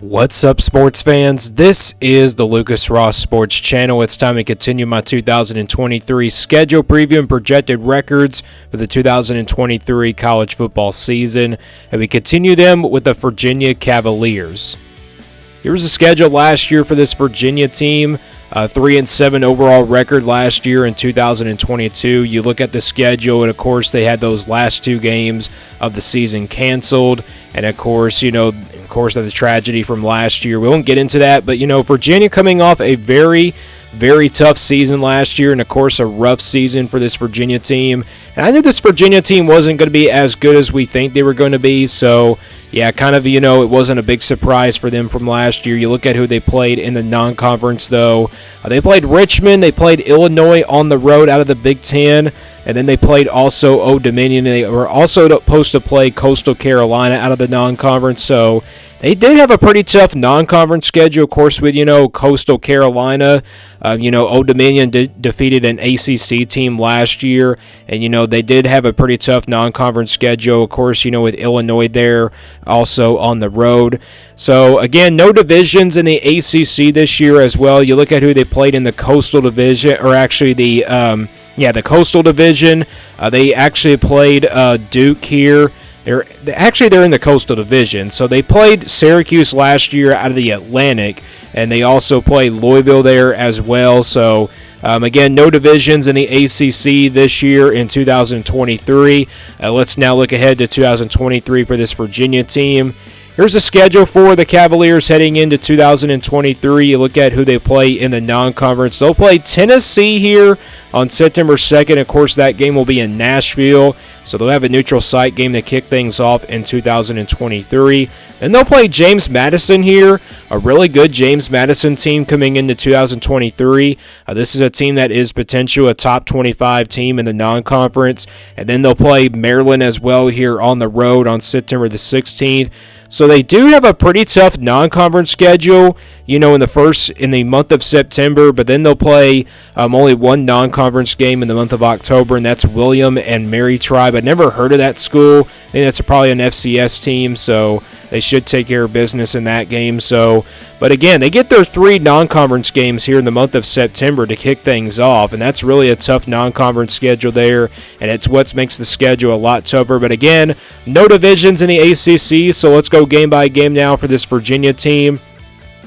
What's up, sports fans? This is the Lucas Ross Sports Channel. It's time to continue my 2023 schedule preview and projected records for the 2023 college football season, and we continue them with the Virginia Cavaliers. Here was the schedule last year for this Virginia team. 3-7 overall record last year in 2022. You look at the schedule, and of course they had those last two games of the season canceled, and of course, of the tragedy from last year. We won't get into that, but Virginia coming off a very tough season last year, and of course a rough season for this Virginia team. And I knew this Virginia team wasn't going to be as good as we think they were going to be, so yeah, it wasn't a big surprise for them from last year. You look at who they played in the non-conference, though. They played Richmond, they played Illinois on the road out of the Big Ten, and then they played also Old Dominion. They were also supposed to play Coastal Carolina out of the non-conference, so they did have a pretty tough non-conference schedule, of course, with, Coastal Carolina. Old Dominion defeated an ACC team last year, and, they did have a pretty tough non-conference schedule, of course, with Illinois there also on the road. So, again, no divisions in the ACC this year as well. You look at who they played in the Coastal Division, or actually the Coastal Division. They actually played Duke here. They're in the Coastal Division. So they played Syracuse last year out of the Atlantic, and they also played Louisville there as well. So, again, no divisions in the ACC this year in 2023. Let's now look ahead to 2023 for this Virginia team. Here's the schedule for the Cavaliers heading into 2023. You look at who they play in the non-conference. They'll play Tennessee here on September 2nd. Of course, that game will be in Nashville, so they'll have a neutral site game to kick things off in 2023. Then they'll play James Madison here, a really good James Madison team coming into 2023. This is a team that is potential a top 25 team in the non-conference. And then they'll play Maryland as well here on the road on September the 16th. So they do have a pretty tough non-conference schedule, in the month of September, but then they'll play only one non-conference game in the month of October, and that's William and Mary Tribe. I've never heard of that school. I think that's probably an FCS team, so they should take care of business in that game. So, but again, they get their three non-conference games here in the month of September to kick things off, and that's really a tough non-conference schedule there, and it's what makes the schedule a lot tougher. But again, no divisions in the ACC, so let's go game by game now for this Virginia team.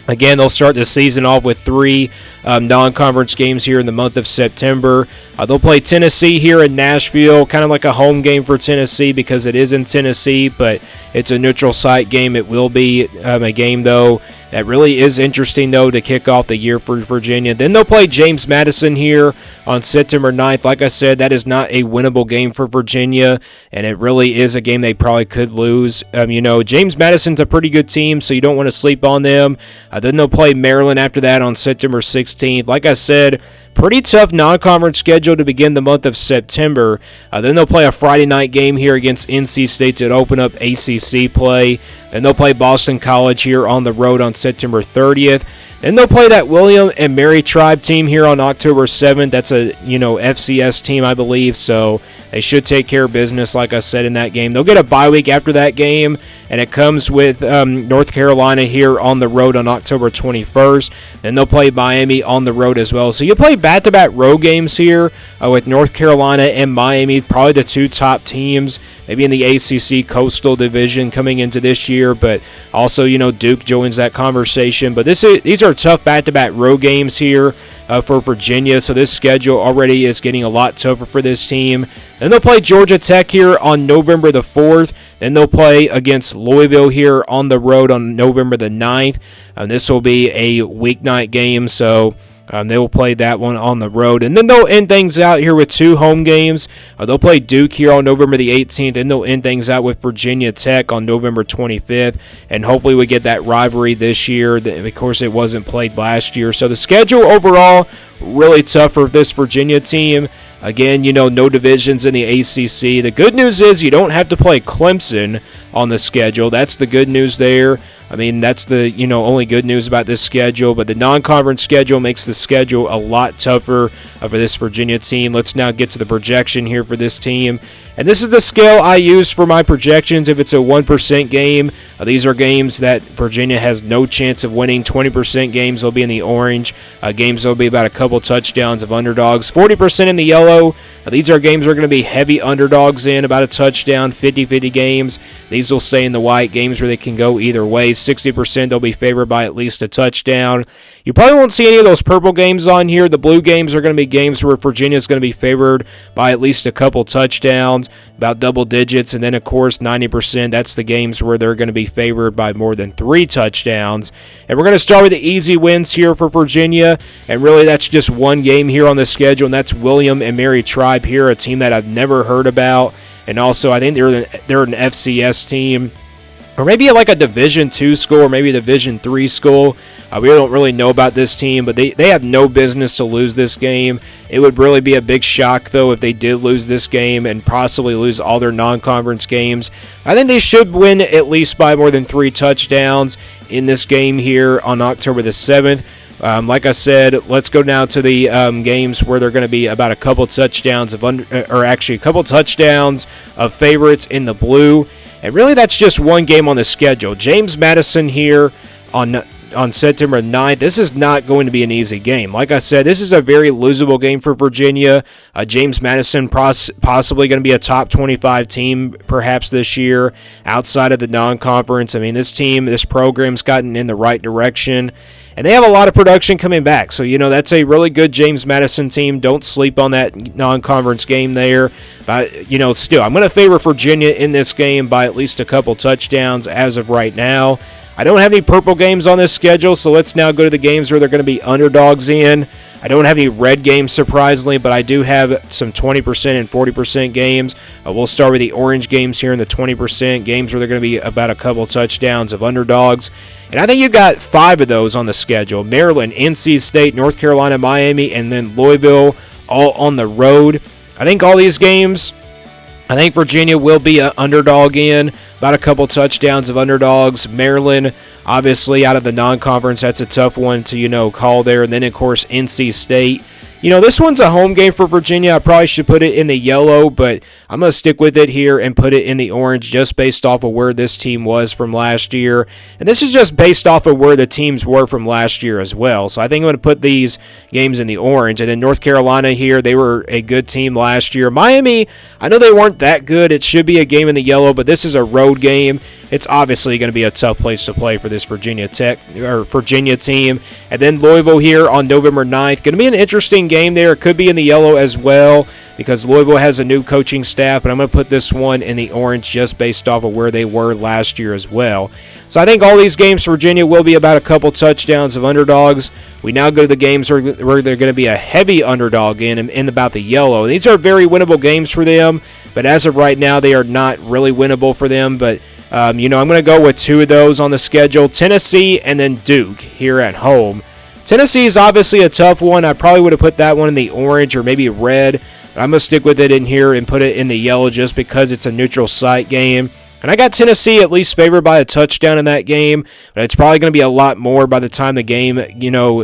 Again, they'll start the season off with three non-conference games here in the month of September. They'll play Tennessee here in Nashville, kind of like a home game for Tennessee because it is in Tennessee, but it's a neutral site game. It will be a game, though, that really is interesting, though, to kick off the year for Virginia. Then they'll play James Madison here on September 9th. Like I said, that is not a winnable game for Virginia, and it really is a game they probably could lose. James Madison's a pretty good team, so you don't want to sleep on them. Then they'll play Maryland after that on September 16th. Like I said, pretty tough non-conference schedule to begin the month of September. Then they'll play a Friday night game here against NC State to open up ACC play. Then they'll play Boston College here on the road on September 30th. Then they'll play that William and Mary Tribe team here on October 7th. That's a, FCS team, I believe, so they should take care of business, like I said, in that game. They'll get a bye week after that game, and it comes with North Carolina here on the road on October 21st. Then they'll play Miami on the road as well. So you play back-to-back road games here with North Carolina and Miami, probably the two top teams, maybe in the ACC Coastal Division coming into this year, but also, Duke joins that conversation. But these are tough back-to-back road games here for Virginia, so this schedule already is getting a lot tougher for this team. Then they'll play Georgia Tech here on November the 4th. Then they'll play against Louisville here on the road on November the 9th. This will be a weeknight game, so they will play that one on the road. And then they'll end things out here with two home games. They'll play Duke here on November the 18th, and they'll end things out with Virginia Tech on November 25th. And hopefully we get that rivalry this year. Of course, it wasn't played last year. So the schedule overall, really tough for this Virginia team. Again, no divisions in the ACC. The good news is you don't have to play Clemson on the schedule. That's the good news there. I mean, that's the, only good news about this schedule. But the non-conference schedule makes the schedule a lot tougher for this Virginia team. Let's now get to the projection here for this team. And this is the scale I use for my projections. If it's a 1% game, these are games that Virginia has no chance of winning. 20% games will be in the orange. Games will be about a couple touchdowns of underdogs. 40% in the yellow. These are games we're going to be heavy underdogs in, about a touchdown. 50-50 games. These will stay in the white. Games where they can go either way. 60% they'll be favored by at least a touchdown. You probably won't see any of those purple games on here. The blue games are going to be games where Virginia is going to be favored by at least a couple touchdowns, about double digits. And then, of course, 90%, that's the games where they're going to be favored by more than 3 touchdowns. And we're going to start with the easy wins here for Virginia. And really, that's just one game here on the schedule, and that's William and Mary Tribe here, a team that I've never heard about. And also, I think they're an FCS team, or maybe like a Division II school, or maybe a Division III school. We don't really know about this team, but they have no business to lose this game. It would really be a big shock, though, if they did lose this game and possibly lose all their non-conference games. I think they should win at least by more than 3 touchdowns in this game here on October the 7th. Like I said, let's go now to the games where they're going to be about a couple touchdowns a couple touchdowns of favorites in the blue. And really, that's just one game on the schedule. James Madison here on September 9th. This is not going to be an easy game. Like I said, this is a very losable game for Virginia. James Madison possibly going to be a top 25 team perhaps this year outside of the non-conference. I mean, this program's gotten in the right direction. And they have a lot of production coming back. So, that's a really good James Madison team. Don't sleep on that non-conference game there. But, still, I'm going to favor Virginia in this game by at least a couple touchdowns as of right now. I don't have any purple games on this schedule, so let's now go to the games where they're going to be underdogs in. I don't have any red games, surprisingly, but I do have some 20% and 40% games. We'll start with the orange games here in the 20% games where they're going to be about a couple touchdowns of underdogs. And I think you got 5 of those on the schedule. Maryland, NC State, North Carolina, Miami, and then Louisville all on the road. I think all these games, I think Virginia will be an underdog in, about a couple touchdowns of underdogs. Maryland, obviously, out of the non-conference, that's a tough one to, call there. And then, of course, NC State. This one's a home game for Virginia. I probably should put it in the yellow, but I'm going to stick with it here and put it in the orange just based off of where this team was from last year. And this is just based off of where the teams were from last year as well. So I think I'm going to put these games in the orange. And then North Carolina here, they were a good team last year. Miami, I know they weren't that good. It should be a game in the yellow, but this is a road game. It's obviously going to be a tough place to play for this Virginia team. And then Louisville here on November 9th. Going to be an interesting game there. It could be in the yellow as well because Louisville has a new coaching staff, but I'm going to put this one in the orange just based off of where they were last year as well. So I think all these games for Virginia will be about a couple touchdowns of underdogs. We now go to the games where they're going to be a heavy underdog in about the yellow. These are very winnable games for them, but as of right now, they are not really winnable for them. But I'm going to go with 2 of those on the schedule, Tennessee and then Duke here at home. Tennessee is obviously a tough one. I probably would have put that one in the orange or maybe red, but I'm going to stick with it in here and put it in the yellow just because it's a neutral site game. And I got Tennessee at least favored by a touchdown in that game, but it's probably going to be a lot more by the time the game,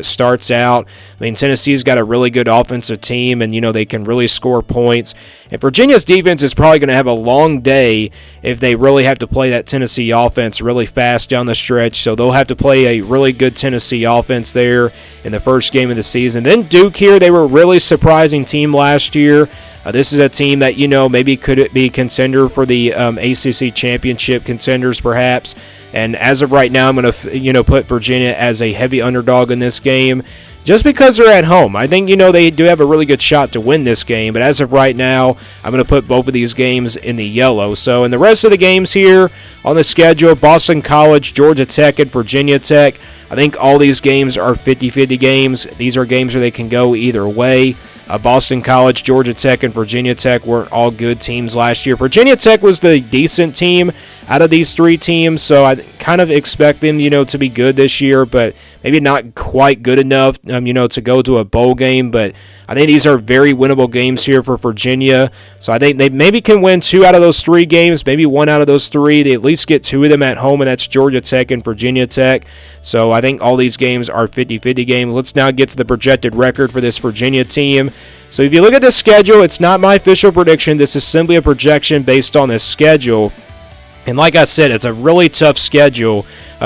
starts out. I mean, Tennessee's got a really good offensive team, and, they can really score points. And Virginia's defense is probably going to have a long day if they really have to play that Tennessee offense really fast down the stretch. So they'll have to play a really good Tennessee offense there in the first game of the season. Then Duke here, they were a really surprising team last year. This is a team that, maybe could be contender for the ACC championship contenders perhaps. And as of right now, I'm going to, put Virginia as a heavy underdog in this game just because they're at home. I think, they do have a really good shot to win this game. But as of right now, I'm going to put both of these games in the yellow. So in the rest of the games here on the schedule, Boston College, Georgia Tech, and Virginia Tech, I think all these games are 50-50 games. These are games where they can go either way. Boston College, Georgia Tech, and Virginia Tech weren't all good teams last year. Virginia Tech was the decent team out of these 3 teams, so I kind of expect them, to be good this year, but maybe not quite good enough, to go to a bowl game. But I think these are very winnable games here for Virginia. So I think they maybe can win 2 out of those 3 games, maybe 1 out of those 3. They at least get 2 of them at home, and that's Georgia Tech and Virginia Tech. So I think all these games are 50-50 games. Let's now get to the projected record for this Virginia team. So if you look at the schedule, it's not my official prediction. This is simply a projection based on this schedule. And like I said, it's a really tough schedule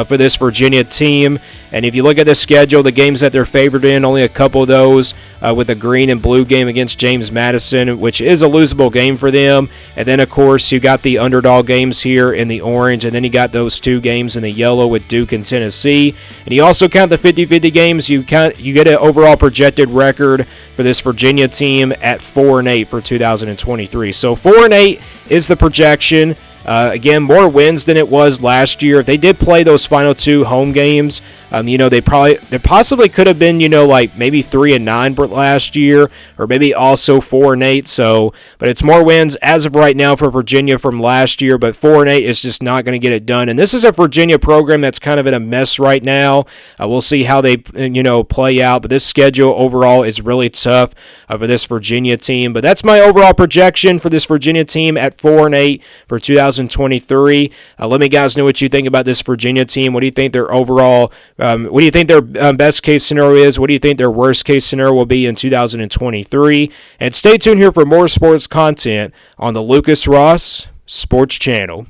for this Virginia team. And if you look at the schedule, the games that they're favored in, only a couple of those with a green and blue game against James Madison, which is a losable game for them. And then, of course, you got the underdog games here in the orange. And then you got those 2 games in the yellow with Duke and Tennessee. And you also count the 50-50 games. You get an overall projected record for this Virginia team at 4-8 for 2023. So 4-8 is the projection. Again, more wins than it was last year. If they did play those final 2 home games, they possibly could have been, like maybe 3-9 last year, or maybe also 4-8. So, but it's more wins as of right now for Virginia from last year. But 4-8 is just not going to get it done. And this is a Virginia program that's kind of in a mess right now. We'll see how they, play out. But this schedule overall is really tough for this Virginia team. But that's my overall projection for this Virginia team at 4-8 for 2023. Let me guys know what you think about this Virginia team. What do you think their overall? What do you think their best case scenario is? What do you think their worst case scenario will be in 2023? And stay tuned here for more sports content on the Lucas Ross Sports Channel.